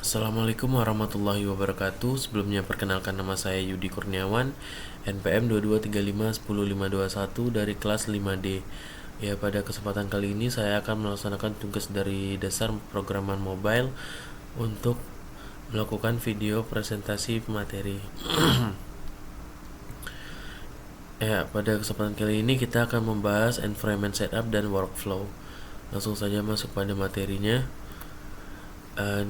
Assalamualaikum warahmatullahi wabarakatuh. Sebelumnya perkenalkan, nama saya Yudi Kurniawan, NPM 22351051 dari kelas 5D. Ya, pada kesempatan kali ini saya akan melaksanakan tugas dari dasar programan mobile untuk melakukan video presentasi materi. Ya, pada kesempatan kali ini kita akan membahas environment setup dan workflow. Langsung saja masuk pada materinya.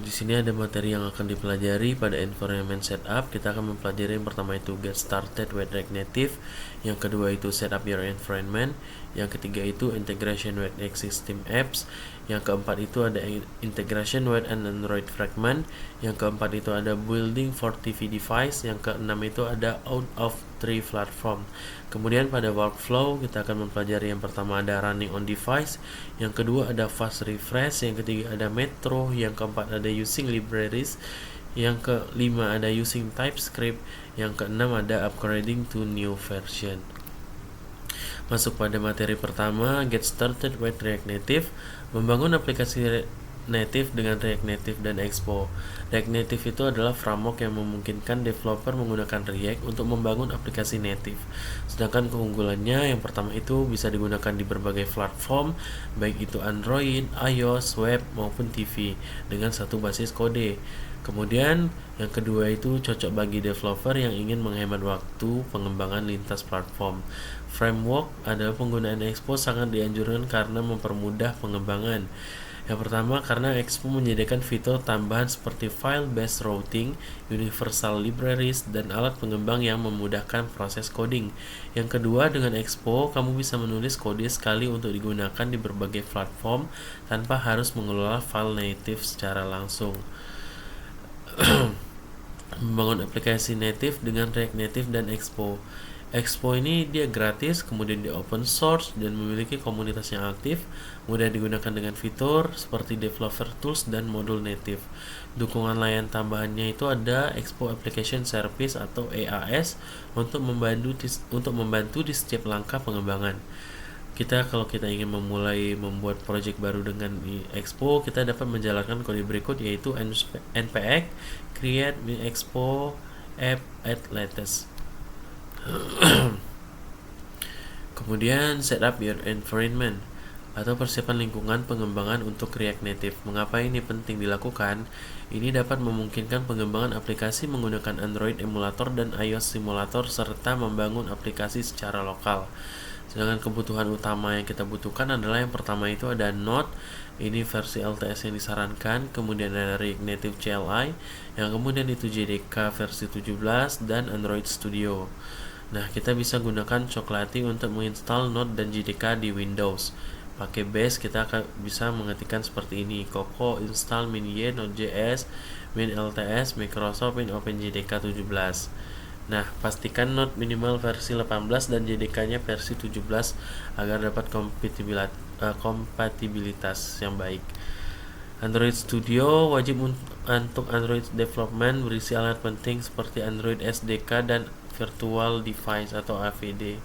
Di sini ada materi yang akan dipelajari pada environment setup. Kita akan mempelajari yang pertama itu get started with React Native, yang kedua itu set up your environment, yang ketiga itu integration with existing apps, yang keempat itu ada integration with an Android fragment, yang keempat itu ada building for TV device, yang keenam itu ada out of tree platform. Kemudian pada workflow kita akan mempelajari yang pertama ada running on device, yang kedua ada fast refresh, yang ketiga ada metro, yang keempat ada using libraries, yang kelima ada using TypeScript, yang keenam ada upgrading to new version. Masuk pada materi pertama, get started with React Native, membangun aplikasi native dengan React Native dan Expo. React Native itu adalah framework yang memungkinkan developer menggunakan React untuk membangun aplikasi native. Sedangkan keunggulannya yang pertama itu bisa digunakan di berbagai platform, baik itu Android, iOS, web maupun TV dengan satu basis kode. Kemudian yang kedua itu cocok bagi developer yang ingin menghemat waktu pengembangan lintas platform. Framework adalah penggunaan Expo sangat dianjurkan karena mempermudah pengembangan. Yang pertama, karena Expo menyediakan fitur tambahan seperti file-based routing, universal libraries, dan alat pengembang yang memudahkan proses coding. Yang kedua, dengan Expo, kamu bisa menulis kode sekali untuk digunakan di berbagai platform tanpa harus mengelola file native secara langsung. Membangun aplikasi native dengan React Native dan Expo. Expo ini dia gratis, kemudian dia open source dan memiliki komunitas yang aktif, mudah digunakan dengan fitur seperti developer tools dan modul native. Dukungan layanan tambahannya itu ada Expo Application Service atau EAS untuk membantu di setiap langkah pengembangan. Kalau kita ingin membuat project baru dengan Expo, kita dapat menjalankan kode berikut, yaitu npx create expo app at latest. Kemudian setup your environment atau persiapan lingkungan pengembangan untuk React Native. Mengapa ini penting dilakukan? Ini dapat memungkinkan pengembangan aplikasi menggunakan Android emulator dan iOS simulator serta membangun aplikasi secara lokal. Sedangkan kebutuhan utama yang kita butuhkan adalah yang pertama itu ada Node, ini versi LTS yang disarankan, kemudian ada React Native CLI, yang kemudian itu JDK versi 17 dan Android Studio. Nah, kita bisa gunakan Chocolatey untuk menginstal Node dan JDK di Windows. Pakai base kita akan bisa mengetikkan seperti ini: Coco install min-y node.js min-lts Microsoft min OpenJDK 17. Nah, pastikan Node minimal versi 18 dan JDK-nya versi 17 agar dapat kompatibilitas yang baik. Android Studio wajib untuk Android development berisi alat penting seperti Android SDK dan Virtual Device atau AVD.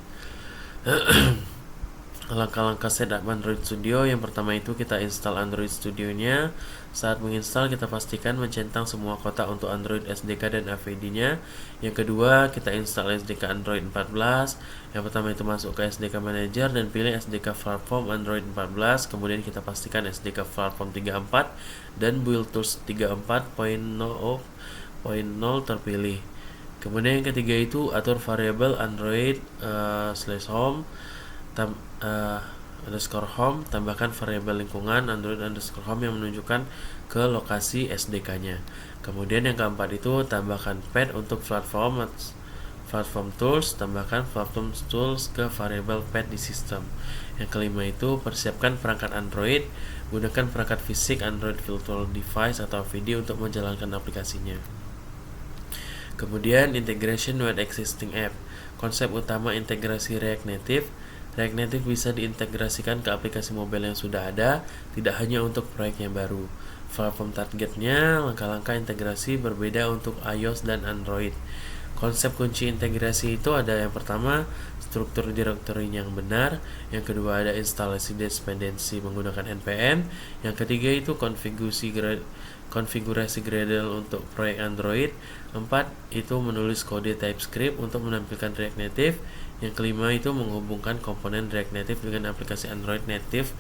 Langkah-langkah setup Android Studio, yang pertama itu kita install Android Studio-nya. Saat menginstal kita pastikan mencentang semua kotak untuk Android SDK dan AVD-nya. Yang kedua, kita install SDK Android 14. Yang pertama itu masuk ke SDK Manager dan pilih SDK Platform Android 14. Kemudian kita pastikan SDK Platform 34 dan Build Tools 34.0 terpilih. Kemudian yang ketiga itu atur variabel Android /home underscore home, tambahkan variabel lingkungan Android underscore home yang menunjukkan ke lokasi SDK-nya. Kemudian yang keempat itu tambahkan path untuk platform tools, tambahkan platform tools ke variabel path di sistem. Yang kelima itu persiapkan perangkat Android, gunakan perangkat fisik Android Virtual Device atau AVD untuk menjalankan aplikasinya. Kemudian integration with existing app. Konsep utama integrasi React Native bisa diintegrasikan ke aplikasi mobile yang sudah ada, tidak hanya untuk proyek yang baru. Platform targetnya, langkah-langkah integrasi berbeda untuk iOS dan Android. Konsep kunci integrasi itu ada yang pertama, struktur directory yang benar, yang kedua ada instalasi dependensi menggunakan npm, yang ketiga itu konfigurasi Gradle untuk proyek Android. 4 itu menulis kode TypeScript untuk menampilkan React Native. Yang kelima itu menghubungkan komponen React Native dengan aplikasi Android Native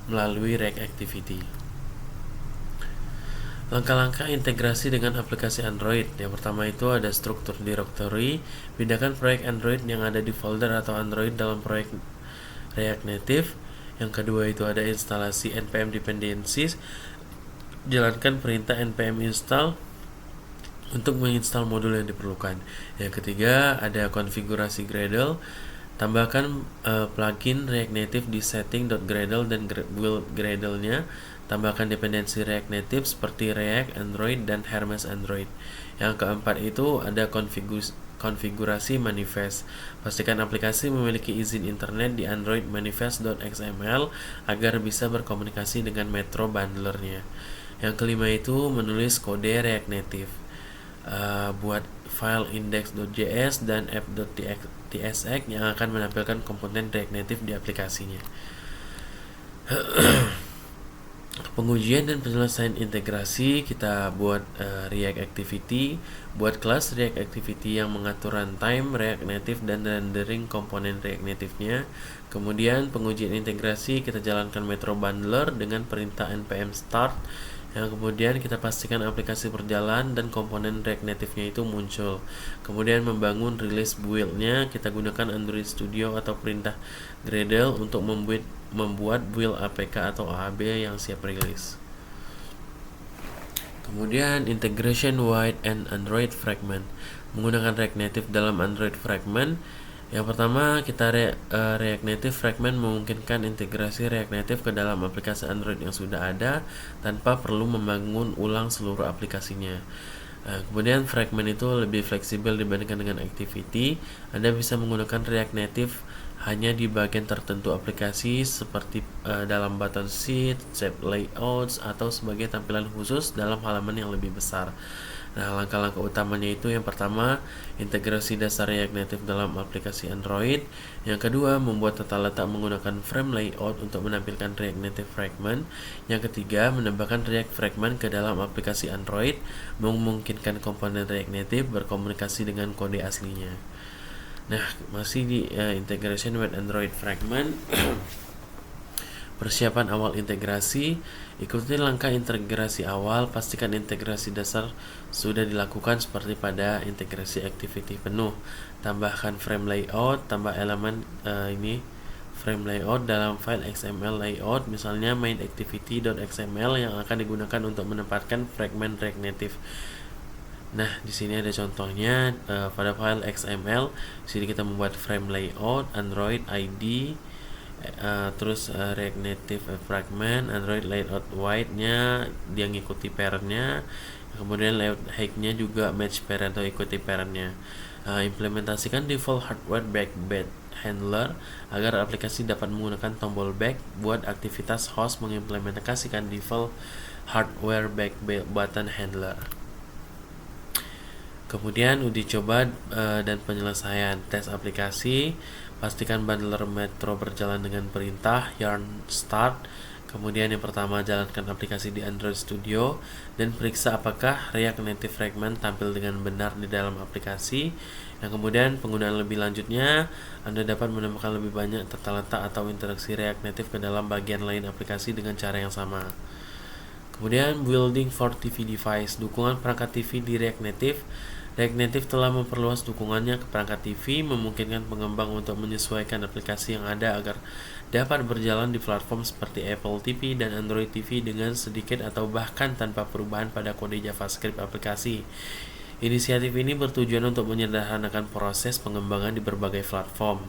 melalui React Activity. Langkah-langkah integrasi dengan aplikasi Android. Yang pertama itu ada struktur directory. Bedakan proyek Android yang ada di folder atau Android dalam proyek React Native. Yang kedua itu ada instalasi npm dependencies. Jalankan perintah npm install untuk menginstal modul yang diperlukan. Yang ketiga ada konfigurasi Gradle. Tambahkan plugin React Native di setting.gradle dan build Gradle-nya. Tambahkan dependensi React Native seperti React Android dan Hermes Android. Yang keempat itu ada konfigurasi manifest. Pastikan aplikasi memiliki izin internet di Android manifest.xml agar bisa berkomunikasi dengan Metro bundlernya. Yang kelima itu menulis kode React Native. Buat file index.js dan app.tsx yang akan menampilkan komponen React Native di aplikasinya. Pengujian dan penyelesaian integrasi, kita buat React Activity, buat kelas React Activity yang mengatur runtime React Native dan rendering komponen React Native-nya. Kemudian pengujian integrasi, kita jalankan Metro Bundler dengan perintah npm start. Yang kemudian kita pastikan aplikasi berjalan dan komponen React Native-nya itu muncul. Kemudian membangun release build-nya, kita gunakan Android Studio atau perintah Gradle untuk membuat build APK atau AAB yang siap rilis. Kemudian integration with an Android fragment, menggunakan React Native dalam Android fragment. Yang pertama, kita React Native fragment memungkinkan integrasi React Native ke dalam aplikasi Android yang sudah ada tanpa perlu membangun ulang seluruh aplikasinya. Kemudian fragment itu lebih fleksibel dibandingkan dengan Activity. Anda bisa menggunakan React Native hanya di bagian tertentu aplikasi seperti dalam button sheet, shape layouts, atau sebagai tampilan khusus dalam halaman yang lebih besar. Nah, langkah-langkah utamanya itu yang pertama, integrasi dasar React Native dalam aplikasi Android. Yang kedua, membuat tata letak menggunakan frame layout untuk menampilkan React Native fragment. Yang ketiga, menambahkan React fragment ke dalam aplikasi Android, memungkinkan komponen React Native berkomunikasi dengan kode aslinya. Nah, masih di integration with Android fragment. Persiapan awal integrasi, ikuti langkah integrasi awal, pastikan integrasi dasar sudah dilakukan seperti pada integrasi activity penuh. Tambahkan frame layout, tambah elemen frame layout dalam file XML layout, misalnya main.activity.xml yang akan digunakan untuk menempatkan fragment React Native. Nah, di sini ada contohnya pada file XML. Di sini kita membuat frame layout, Android ID, terus React Native fragment, Android layout white-nya dia ngikuti parent-nya, kemudian layout height-nya juga match parent atau ikuti parent-nya. Implementasikan default hardware back handler agar aplikasi dapat menggunakan tombol back. Buat aktivitas host mengimplementasikan default hardware back button handler. Kemudian uji coba dan penyelesaian tes aplikasi. Pastikan bundler Metro berjalan dengan perintah yarn start. Kemudian yang pertama, jalankan aplikasi di Android Studio dan periksa apakah React Native Fragment tampil dengan benar di dalam aplikasi. Yang kemudian penggunaan lebih lanjutnya, Anda dapat menemukan lebih banyak tata letak atau interaksi React Native ke dalam bagian lain aplikasi dengan cara yang sama. Kemudian building for TV device, dukungan perangkat TV di React Native. React Native telah memperluas dukungannya ke perangkat TV, memungkinkan pengembang untuk menyesuaikan aplikasi yang ada agar dapat berjalan di platform seperti Apple TV dan Android TV dengan sedikit atau bahkan tanpa perubahan pada kode JavaScript aplikasi. Inisiatif ini bertujuan untuk menyederhanakan proses pengembangan di berbagai platform.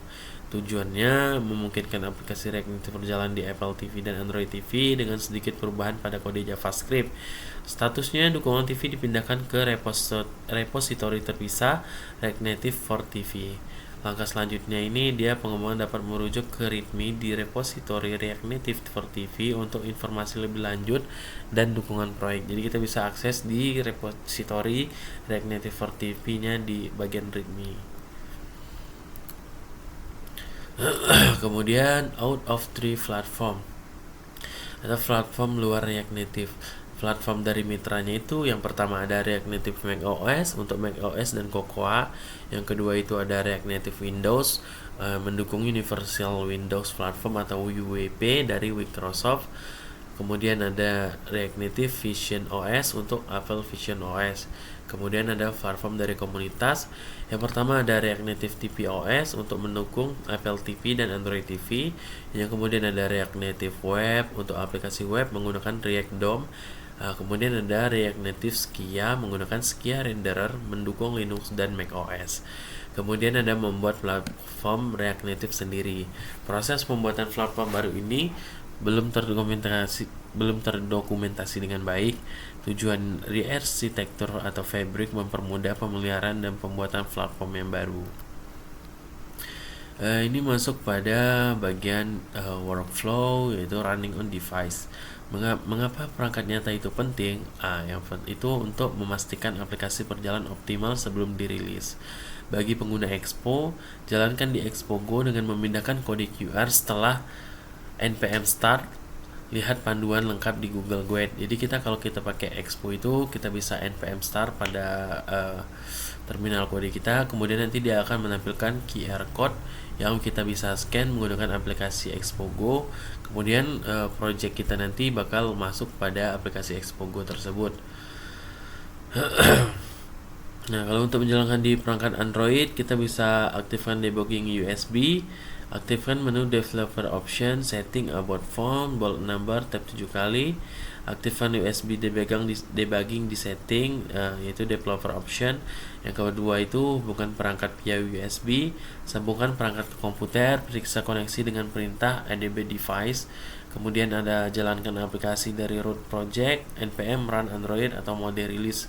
Tujuannya memungkinkan aplikasi React Native berjalan di Apple TV dan Android TV dengan sedikit perubahan pada kode JavaScript. Statusnya, dukungan TV dipindahkan ke repositori terpisah React Native for TV. Langkah selanjutnya ini pengembang dapat merujuk ke README di repositori React Native for TV untuk informasi lebih lanjut dan dukungan proyek. Jadi kita bisa akses di repositori React Native for TV-nya di bagian README. Kemudian out of 3 platform atau platform luar React Native. platform dari mitranya itu yang pertama ada React Native macOS untuk macOS dan Cocoa. Yang kedua itu ada React Native Windows mendukung Universal Windows Platform atau UWP dari Microsoft. Kemudian ada React Native Vision OS untuk Apple Vision OS. Kemudian ada platform dari komunitas. Yang pertama ada React Native tvOS untuk mendukung Apple TV dan Android TV. Yang kemudian ada React Native Web untuk aplikasi web menggunakan React DOM. Kemudian ada React Native Skia menggunakan Skia Renderer mendukung Linux dan macOS. Kemudian ada membuat platform React Native sendiri. Proses pembuatan platform baru ini belum terdokumentasi dengan baik. Tujuan rearsitektur atau Fabric mempermudah pemeliharaan dan pembuatan platform yang baru. Ini masuk pada bagian workflow, yaitu running on device. Mengapa perangkat nyata itu penting? Itu untuk memastikan aplikasi berjalan optimal sebelum dirilis. Bagi pengguna Expo, jalankan di Expo Go dengan memindahkan kode QR setelah npm start. Lihat panduan lengkap di Google Guide. Jadi kalau kita pakai Expo itu kita bisa npm start pada terminal kode kita, kemudian nanti dia akan menampilkan QR code yang kita bisa scan menggunakan aplikasi Expo Go. Kemudian project kita nanti bakal masuk pada aplikasi Expo Go tersebut. Nah, kalau untuk menjalankan di perangkat Android, kita bisa aktifkan debugging USB, aktifkan menu developer option, setting about phone, bold number, tap 7 kali, aktifkan USB debugging di setting, yaitu developer option. Yang kedua itu hubungkan perangkat via USB, sambungkan perangkat ke komputer, periksa koneksi dengan perintah adb device. Kemudian ada jalankan aplikasi dari root project, npm run Android atau mode release.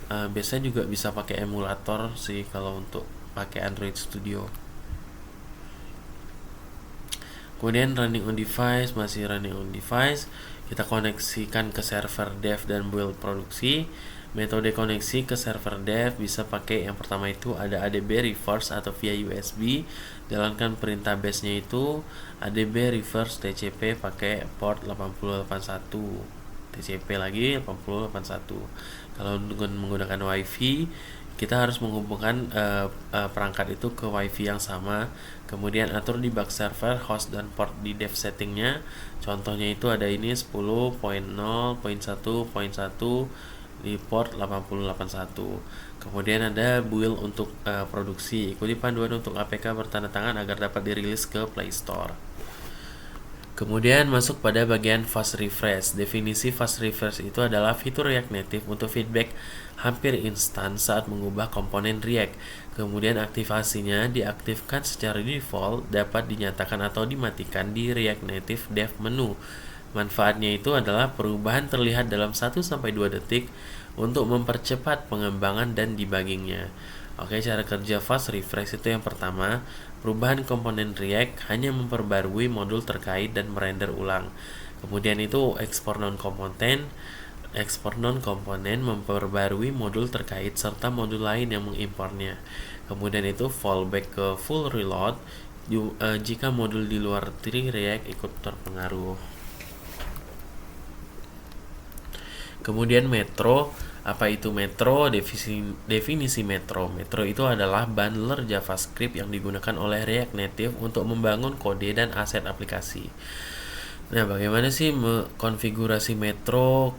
Biasanya juga bisa pakai emulator sih kalau untuk pakai Android Studio. Kemudian running on device, masih running on device, kita koneksikan ke server dev dan build produksi. Metode koneksi ke server dev bisa pakai yang pertama itu ada adb reverse atau via USB. Jalankan perintah base-nya itu adb reverse tcp pakai port 8081, tcp lagi 8081. Kalau menggunakan WiFi, kita harus menghubungkan perangkat itu ke WiFi yang sama. Kemudian atur di bug server, host dan port di dev settingnya. Contohnya itu ada ini 10.0.1.1 di port 8081. Kemudian ada build untuk produksi. Ikuti panduan untuk APK bertanda tangan agar dapat dirilis ke Play Store. Kemudian masuk pada bagian fast refresh. Definisi fast refresh itu adalah fitur React Native untuk feedback hampir instan saat mengubah komponen React. Kemudian aktivasinya diaktifkan secara default, dapat dinyatakan atau dimatikan di React Native Dev menu. Manfaatnya itu adalah perubahan terlihat dalam 1-2 detik untuk mempercepat pengembangan dan debuggingnya. Oke, cara kerja fast refresh itu yang pertama, perubahan komponen React hanya memperbarui modul terkait dan merender ulang. Kemudian itu ekspor non-komponen memperbarui modul terkait serta modul lain yang mengimpornya. Kemudian itu fallback ke full reload jika modul di luar tree React ikut terpengaruh. Kemudian metro. Apa itu metro? Definisi metro. Metro itu adalah bundler JavaScript yang digunakan oleh React Native untuk membangun kode dan aset aplikasi. Nah, bagaimana sih konfigurasi metro?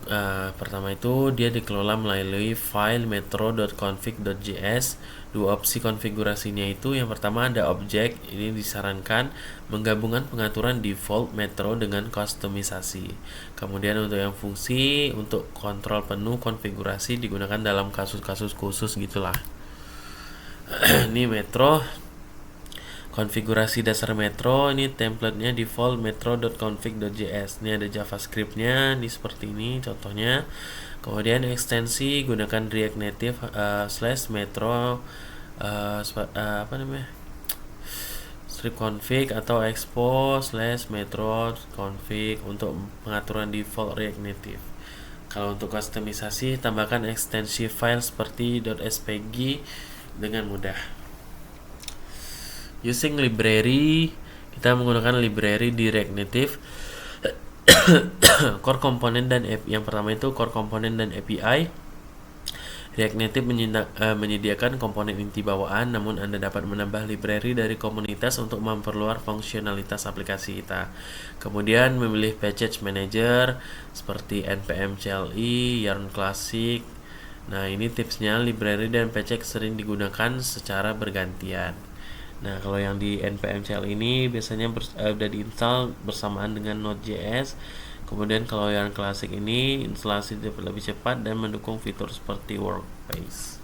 Pertama itu dia dikelola melalui file metro.config.js. Dua opsi konfigurasinya itu, yang pertama ada objek. Ini disarankan menggabungkan pengaturan default metro dengan kustomisasi. Kemudian untuk yang fungsi, untuk kontrol penuh konfigurasi digunakan dalam kasus-kasus khusus gitulah. Ini metro. Konfigurasi dasar metro, ini templatenya default metro.config.js. Ini ada JavaScript-nya, ini seperti ini contohnya. Kemudian ekstensi gunakan React Native /metro script config atau expo /metro config untuk pengaturan default React Native. Kalau untuk kustomisasi, tambahkan ekstensi file seperti .spg dengan mudah. Using library, kita menggunakan library di React Native. Core komponen dan yang pertama itu core komponen dan API. React Native menyediakan komponen inti bawaan, namun Anda dapat menambah library dari komunitas untuk memperluas fungsionalitas aplikasi kita. Kemudian memilih package manager seperti npm CLI, Yarn Classic. Nah, ini tipsnya, library dan package sering digunakan secara bergantian. Nah, kalau yang di npm CLI ini biasanya sudah diinstal bersamaan dengan Node.js. Kemudian kalau yang klasik ini instalasi lebih cepat dan mendukung fitur seperti workspace.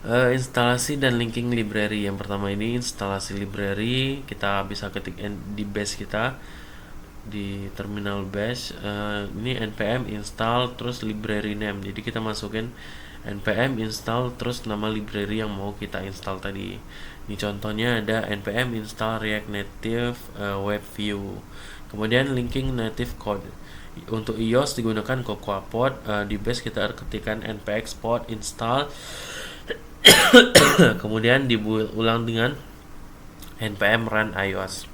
Instalasi dan linking library. Yang pertama ini instalasi library, kita bisa ketik di base kita di terminal bash. Ini npm install terus library name, jadi kita masukin npm install terus nama library yang mau kita install tadi. Ini contohnya ada npm install React Native Web View. Kemudian linking native code. Untuk iOS digunakan Cocoa Pod. Di base kita ketikkan npx pod install kemudian diulang dengan npm run iOS.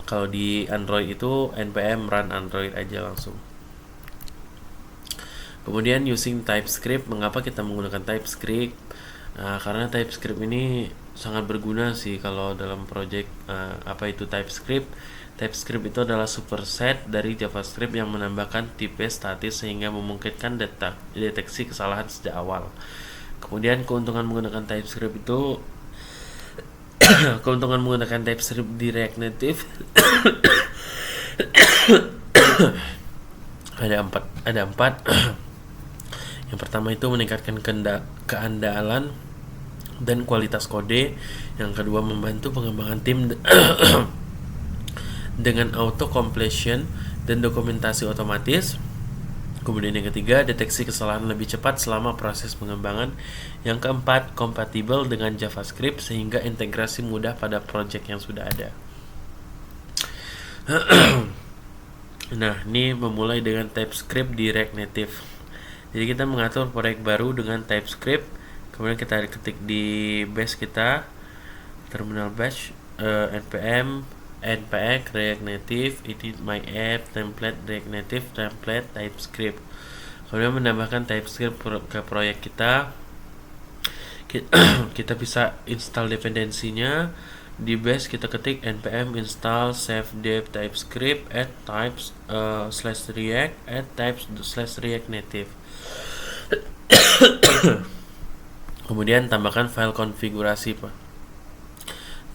Kalau di Android itu npm run Android aja langsung. Kemudian using TypeScript. Mengapa kita menggunakan TypeScript? Karena TypeScript ini sangat berguna sih kalau dalam project. Apa itu TypeScript? TypeScript itu adalah superset dari JavaScript yang menambahkan tipe statis sehingga memungkinkan deteksi kesalahan sejak awal. Kemudian keuntungan menggunakan TypeScript itu keuntungan menggunakan TypeScript di React Native ada empat. Yang pertama itu meningkatkan keandalan dan kualitas kode. Yang kedua, membantu pengembangan tim dengan auto completion dan dokumentasi otomatis. Kemudian yang ketiga, deteksi kesalahan lebih cepat selama proses pengembangan. Yang keempat, kompatibel dengan JavaScript sehingga integrasi mudah pada project yang sudah ada. Nah, ini memulai dengan TypeScript di React Native. Jadi kita mengatur proyek baru dengan TypeScript. Kemudian kita ketik di base kita, terminal bash, npm npx React Native edit my app template React Native template TypeScript. Kemudian menambahkan TypeScript ke proyek kita. Kita bisa install dependensinya. Di base kita ketik npm install save dev TypeScript add types /react add types /react native. Kemudian tambahkan file konfigurasi, Pak.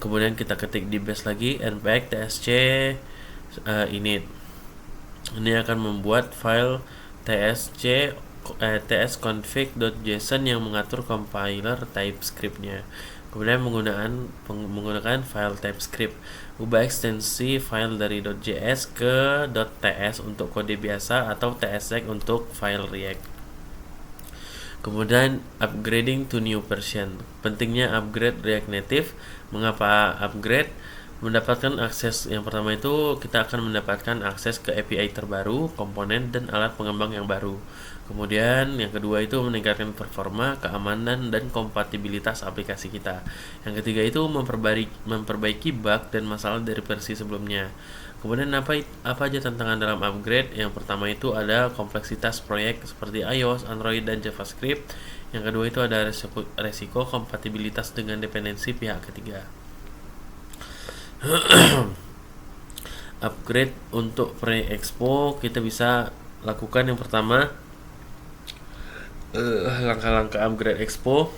Kemudian kita ketik di base lagi npx tsc init. Ini akan membuat file tsconfig.json yang mengatur compiler TypeScript-nya. Kemudian menggunakan file TypeScript. Ubah ekstensi file dari .js ke .ts untuk kode biasa atau tsec untuk file React. Kemudian upgrading to new version. Pentingnya upgrade React Native. Mengapa upgrade? Mendapatkan akses, yang pertama itu kita akan mendapatkan akses ke API terbaru, komponen dan alat pengembang yang baru. Kemudian yang kedua itu meningkatkan performa, keamanan dan kompatibilitas aplikasi kita. Yang ketiga itu memperbaiki bug dan masalah dari versi sebelumnya. Kemudian apa aja tantangan dalam upgrade? Yang pertama itu ada kompleksitas proyek seperti iOS, Android dan JavaScript. Yang kedua itu ada resiko kompatibilitas dengan dependensi pihak ketiga. Upgrade untuk pre-expo kita bisa lakukan yang pertama langkah-langkah upgrade expo.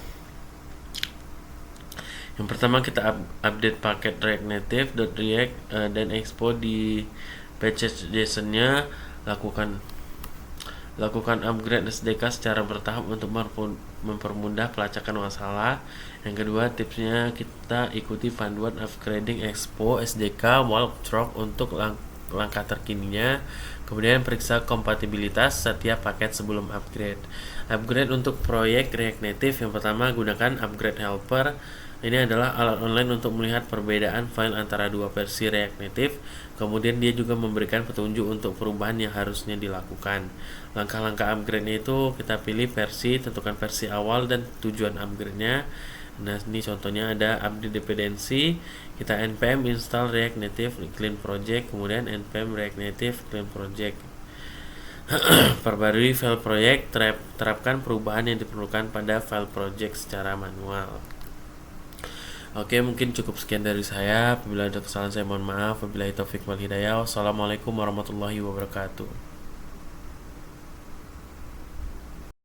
Yang pertama kita update paket React Native .react dan expo di package JSON-nya. Lakukan upgrade SDK secara bertahap untuk mempermudah pelacakan masalah. Yang kedua, tipsnya kita ikuti panduan upgrading expo SDK walkthrough untuk langkah terkininya. Kemudian periksa kompatibilitas setiap paket sebelum upgrade. Upgrade untuk proyek React Native, yang pertama gunakan upgrade helper. Ini adalah alat online untuk melihat perbedaan file antara dua versi React Native. Kemudian dia juga memberikan petunjuk untuk perubahan yang harusnya dilakukan. Langkah-langkah upgrade-nya itu kita pilih versi, tentukan versi awal dan tujuan upgrade-nya. Nah, ini contohnya ada update dependensi, kita npm install React Native clean project, kemudian npm React Native clean project. Perbarui file project, terapkan perubahan yang diperlukan pada file project secara manual. Oke, mungkin cukup sekian dari saya. Apabila ada kesalahan saya mohon maaf. Wabillahi taufik wal hidayah. Wassalamualaikum warahmatullahi wabarakatuh.